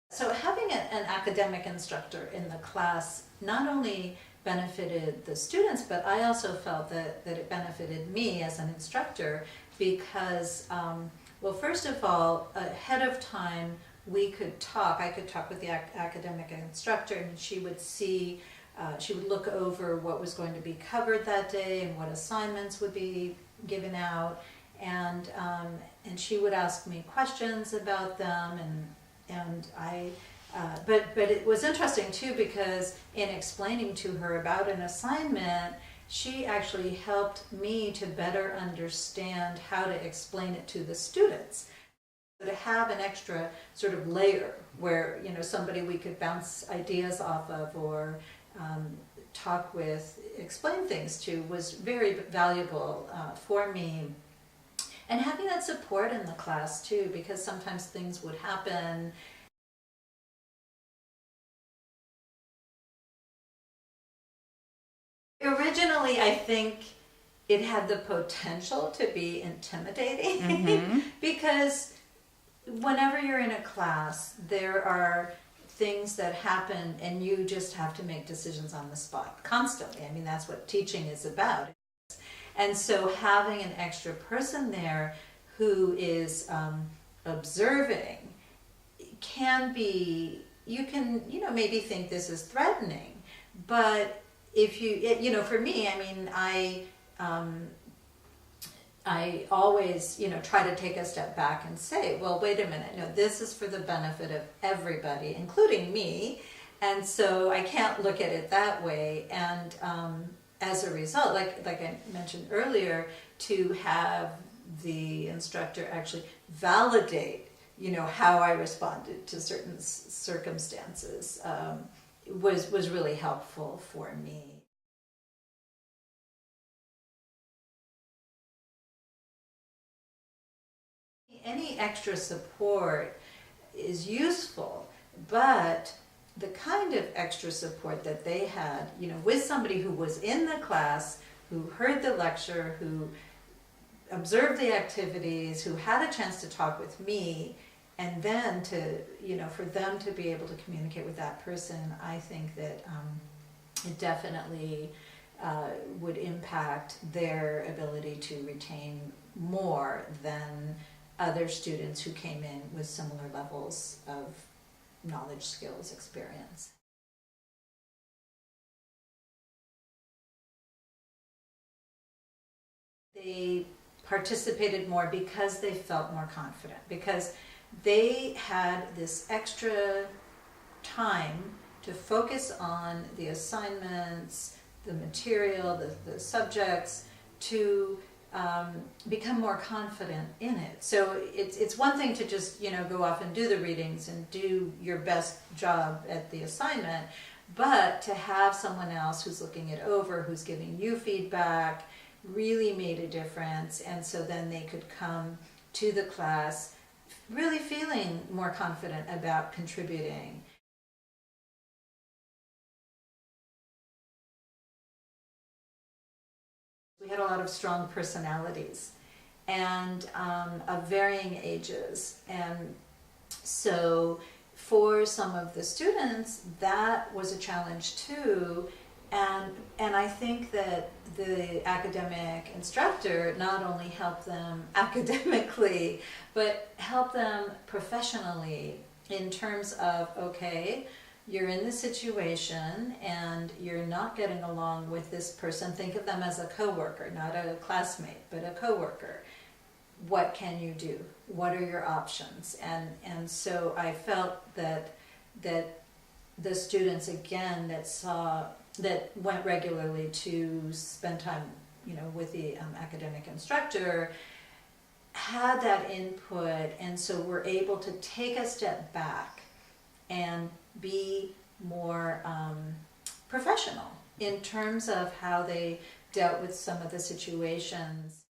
So having an academic instructor in the class not only benefited the students, but I also felt that it benefited me as an instructor because, well, first of all, ahead of time, I could talk with the academic instructor, and she would look over what was going to be covered that day and what assignments would be given out, and she would ask me questions about them, but it was interesting too, because in explaining to her about an assignment, she actually helped me to better understand how to explain it to the students. To have an extra sort of layer where, somebody we could bounce ideas off of, or talk with, explain things to, was very valuable for me. And having that support in the class too, because sometimes things would happen. Originally, I think it had the potential to be intimidating because whenever you're in a class, there are things that happen and you just have to make decisions on the spot constantly. I mean, that's what teaching is about. And so having an extra person there who is observing can be, you can, maybe think this is threatening, but if you, for me, I mean, I always, try to take a step back and say, well, wait a minute, no, this is for the benefit of everybody, including me, and so I can't look at it that way. And as a result, like I mentioned earlier, to have the instructor actually validate, how I responded to certain circumstances was really helpful for me. Any extra support is useful, but the kind of extra support that they had, with somebody who was in the class, who heard the lecture, who observed the activities, who had a chance to talk with me, and then to, for them to be able to communicate with that person, I think that it definitely would impact their ability to retain more than other students who came in with similar levels of knowledge, skills, experience. They participated more because they felt more confident, because they had this extra time to focus on the assignments, the material, the subjects, to become more confident in it. So it's one thing to just go off and do the readings and do your best job at the assignment, but to have someone else who's looking it over, who's giving you feedback, really made a difference. And so then they could come to the class really feeling more confident about contributing. We had a lot of strong personalities and of varying ages, and so for some of the students that was a challenge too, and I think that the academic instructor not only helped them academically but helped them professionally in terms of, okay, you're in this situation and you're not getting along with this person. Think of them as a coworker, not a classmate, but a coworker. What can you do? What are your options? And so I felt that the students, again, that went regularly to spend time, with the academic instructor, had that input, and so we're able to take a step back and be more professional in terms of how they dealt with some of the situations.